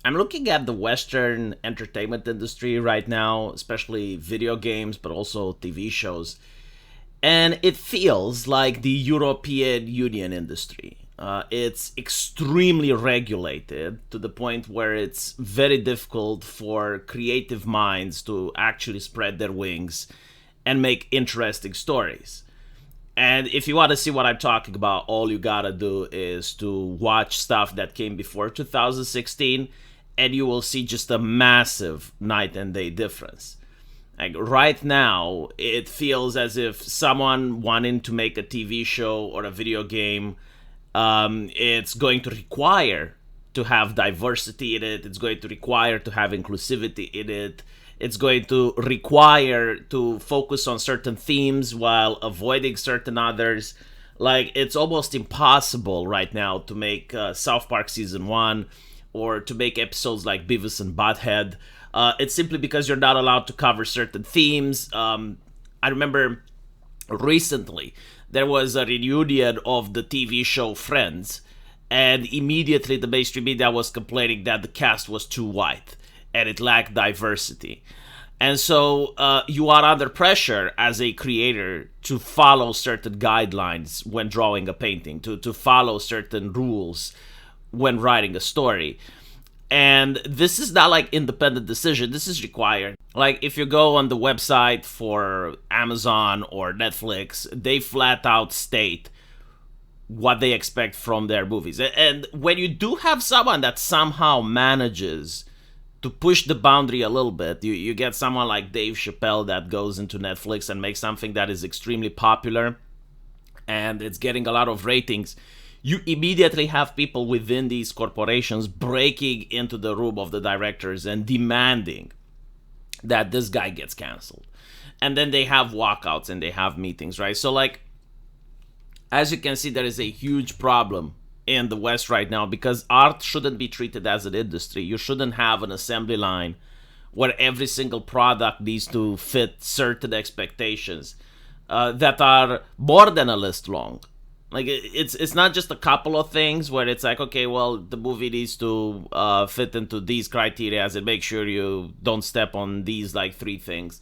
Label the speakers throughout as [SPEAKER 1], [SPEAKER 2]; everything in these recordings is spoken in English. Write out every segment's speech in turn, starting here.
[SPEAKER 1] I'm looking at the Western entertainment industry right now, especially video games, but also TV shows, and it feels like the European Union industry. It's extremely regulated to the point where it's very difficult for creative minds to actually spread their wings and make interesting stories. And if you want to see what I'm talking about, all you gotta do is to watch stuff that came before 2016, and you will see just a massive night and day difference. Like right now, it feels as if someone wanting to make a TV show or a video game, it's going to require to have diversity in it. It's going to require to have inclusivity in it. It's going to require to focus on certain themes while avoiding certain others. Like, it's almost impossible right now to make South Park season 1 or to make episodes like Beavis and Butthead. It's simply because you're not allowed to cover certain themes. I remember recently there was a reunion of the TV show Friends, and immediately the mainstream media was complaining that the cast was too white and it lacked diversity. And so you are under pressure as a creator to follow certain guidelines when drawing a painting, to follow certain rules when writing a story. And this is not like independent decision. This is required. Like if you go on the website for Amazon or Netflix, they flat out state what they expect from their movies. And when you do have someone that somehow manages to push the boundary a little bit, you get someone like Dave Chappelle that goes into Netflix and makes something that is extremely popular and it's getting a lot of ratings. You immediately have people within these corporations breaking into the room of the directors and demanding that this guy gets canceled. And then they have walkouts and they have meetings, right? So, like, as you can see, there is a huge problem in the West right now because art shouldn't be treated as an industry. You shouldn't have an assembly line where every single product needs to fit certain expectations that are more than a list long. Like it's not just a couple of things where it's like, okay, well, the movie needs to fit into these criteria and make sure you don't step on these like 3 things.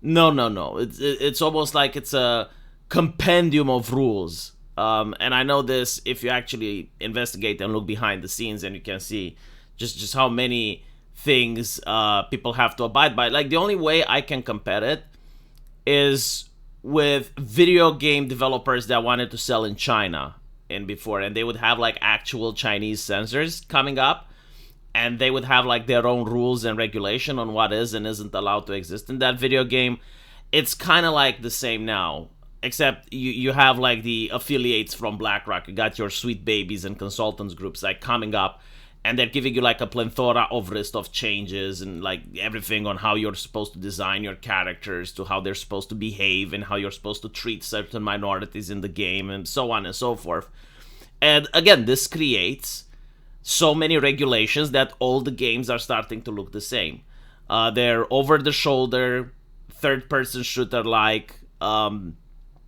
[SPEAKER 1] No. It's almost like it's a compendium of rules. And I know this if you actually investigate and look behind the scenes, and you can see just how many things people have to abide by. Like the only way I can compare it is with video game developers that wanted to sell in China and before, and they would have like actual Chinese censors coming up, and they would have like their own rules and regulation on what is and isn't allowed to exist in that video game. It's kind of like the same now, except you have like the affiliates from BlackRock. You got your Sweet Babies and consultants groups like coming up, and they're giving you like a plethora of list of changes and like everything on how you're supposed to design your characters to how they're supposed to behave and how you're supposed to treat certain minorities in the game and so on and so forth. And again, this creates so many regulations that all the games are starting to look the same. They're over the shoulder, third person shooter like.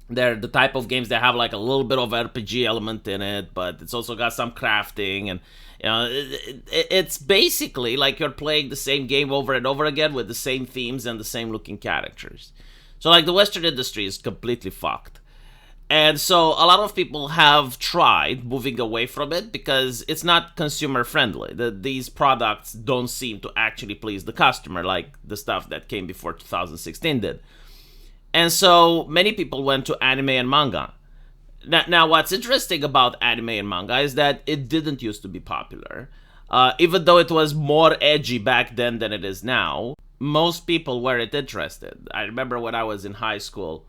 [SPEAKER 1] They're the type of games that have like a little bit of RPG element in it, but it's also got some crafting, and you know, it's basically like you're playing the same game over and over again with the same themes and the same looking characters. So like the Western industry is completely fucked. And so a lot of people have tried moving away from it because it's not consumer friendly. These products don't seem to actually please the customer like the stuff that came before 2016 did. And so many people went to anime and manga. Now, what's interesting about anime and manga is that it didn't used to be popular. Even though it was more edgy back then than it is now, most people weren't interested. I remember when I was in high school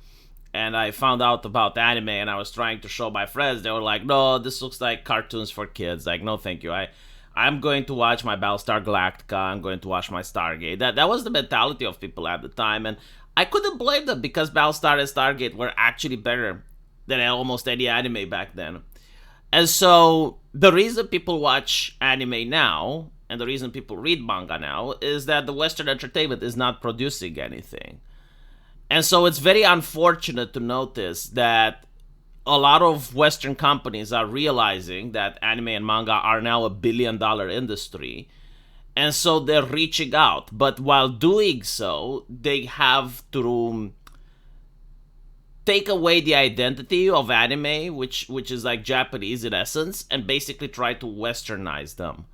[SPEAKER 1] and I found out about anime and I was trying to show my friends. They were like, no, this looks like cartoons for kids. Like, no, thank you. I'm going to watch my Battlestar Galactica. I'm going to watch my Stargate. That was the mentality of people at the time. And I couldn't blame them because Battlestar and Stargate were actually better than almost any anime back then. And so the reason people watch anime now and the reason people read manga now is that the Western entertainment is not producing anything. And so it's very unfortunate to notice that a lot of Western companies are realizing that anime and manga are now $1 billion industry. And so they're reaching out. But while doing so, they have to take away the identity of anime, which is like Japanese in essence, and basically try to westernize them.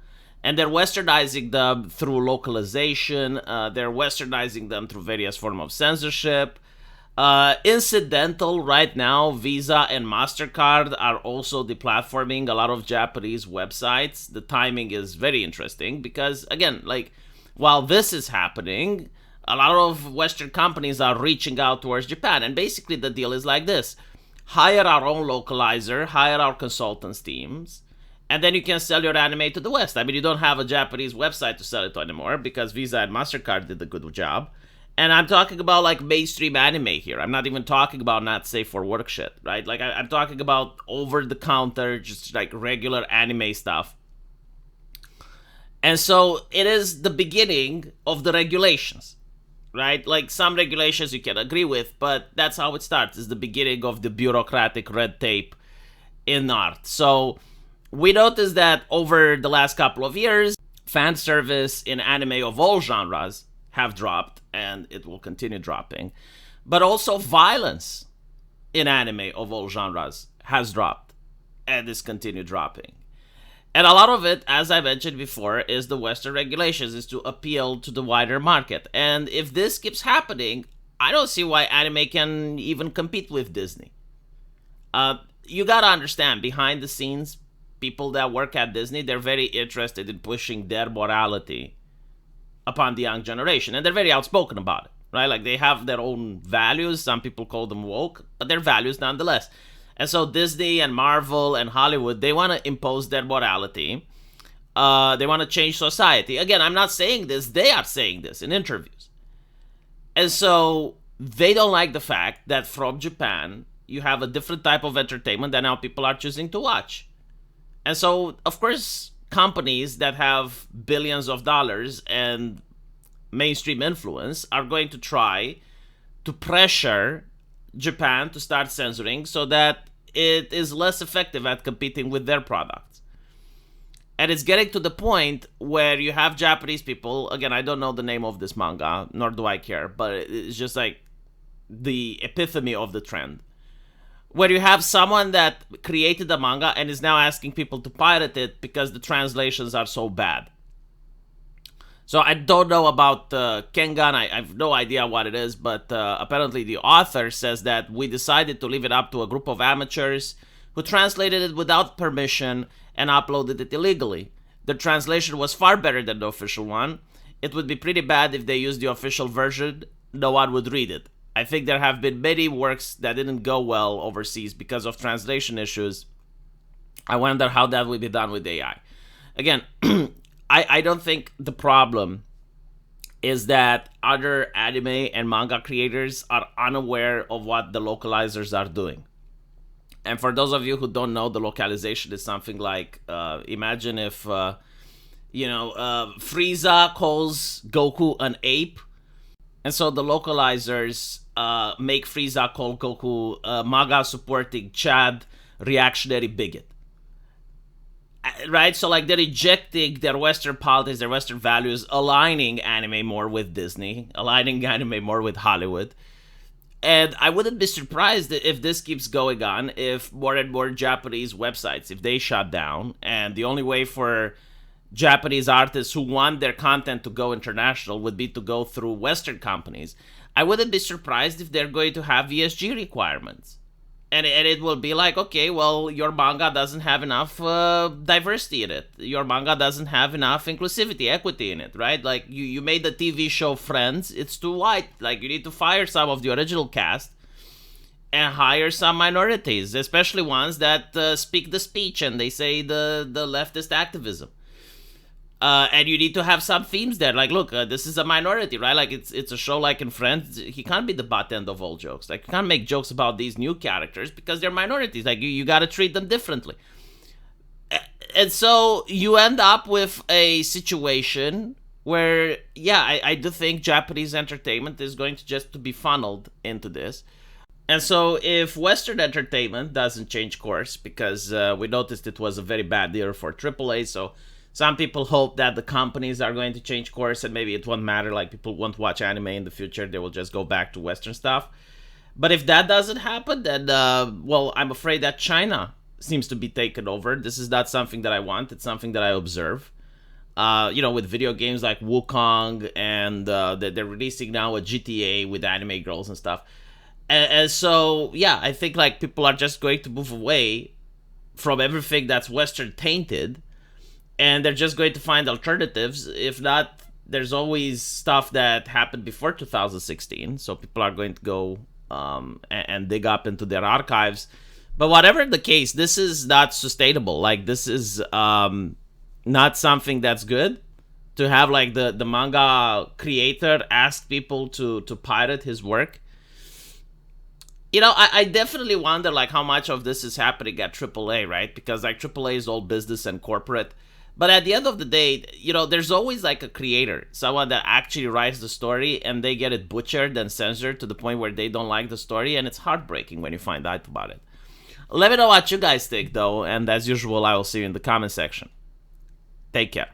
[SPEAKER 1] And they're westernizing them through localization. They're westernizing them through various forms of censorship. Incidental, right now, Visa and MasterCard are also deplatforming a lot of Japanese websites. The timing is very interesting because, again, like, while this is happening, a lot of Western companies are reaching out towards Japan. And basically, the deal is like this: hire our own localizer, hire our consultants teams, and then you can sell your anime to the West. I mean, you don't have a Japanese website to sell it to anymore because Visa and MasterCard did a good job. And I'm talking about like mainstream anime here. I'm not even talking about not safe for work shit, right? Like I'm talking about over the counter, just like regular anime stuff. And so it is the beginning of the regulations, right? Like some regulations you can agree with, but that's how it starts. It's the beginning of the bureaucratic red tape in art. So we noticed that over the last couple of years, fan service in anime of all genres have dropped, and it will continue dropping. But also violence in anime of all genres has dropped and is continued dropping. And a lot of it, as I mentioned before, is the Western regulations, is to appeal to the wider market. And if this keeps happening, I don't see why anime can even compete with Disney. You gotta understand, behind the scenes, people that work at Disney, they're very interested in pushing their morality upon the young generation, and they're very outspoken about it, right? Like they have their own values. Some people call them woke, but they're values nonetheless. And so Disney and Marvel and Hollywood, they want to impose their morality. They want to change society. Again, I'm not saying this. They are saying this in interviews. And so they don't like the fact that from Japan, you have a different type of entertainment that now people are choosing to watch. And so, of course, companies that have billions of dollars and mainstream influence are going to try to pressure Japan to start censoring so that it is less effective at competing with their products. And it's getting to the point where you have Japanese people, again, I don't know the name of this manga, nor do I care, but it's just like the epitome of the trend, where you have someone that created a manga and is now asking people to pirate it because the translations are so bad. So I don't know about Kengan, I have no idea what it is, but apparently the author says that we decided to leave it up to a group of amateurs who translated it without permission and uploaded it illegally. The translation was far better than the official one. It would be pretty bad if they used the official version. No one would read it. I think there have been many works that didn't go well overseas because of translation issues. I wonder how that will be done with AI. Again, I don't think the problem is that other anime and manga creators are unaware of what the localizers are doing. And for those of you who don't know, the localization is something like, imagine if, Frieza calls Goku an ape. And so the localizers make Frieza call Goku MAGA supporting Chad reactionary bigot. Right? So like they're rejecting their Western politics, their Western values, aligning anime more with Disney, aligning anime more with Hollywood. And I wouldn't be surprised if this keeps going on, if more and more Japanese websites, if they shut down, and the only way for Japanese artists who want their content to go international would be to go through Western companies. I wouldn't be surprised if they're going to have ESG requirements. And it will be like, okay, well, your manga doesn't have enough diversity in it. Your manga doesn't have enough inclusivity, equity in it, right? Like, you made the TV show Friends, it's too white. Like, you need to fire some of the original cast and hire some minorities, especially ones that speak the speech and they say the leftist activism. And you need to have some themes there. Like, look, this is a minority, right? Like, it's a show like in Friends. He can't be the butt end of all jokes. Like, you can't make jokes about these new characters because they're minorities. Like, you got to treat them differently. And so you end up with a situation where, yeah, I do think Japanese entertainment is going to just to be funneled into this. And so if Western entertainment doesn't change course, because we noticed it was a very bad year for AAA, so Some people hope that the companies are going to change course and maybe it won't matter. Like people won't watch anime in the future; they will just go back to Western stuff. But if that doesn't happen, then well, I'm afraid that China seems to be taken over. This is not something that I want. It's something that I observe. With video games like Wukong, and they're releasing now a GTA with anime girls and stuff. And so, yeah, I think like people are just going to move away from everything that's Western tainted, and they're just going to find alternatives. If not, there's always stuff that happened before 2016, so people are going to go and dig up into their archives. But whatever the case, this is not sustainable. Like this is not something that's good to have like the manga creator ask people to pirate his work. I definitely wonder like how much of this is happening at AAA, right? Because like AAA is all business and corporate. But at the end of the day, there's always like a creator, someone that actually writes the story and they get it butchered and censored to the point where they don't like the story, and it's heartbreaking when you find out about it. Let me know what you guys think though, and as usual, I will see you in the comment section. Take care.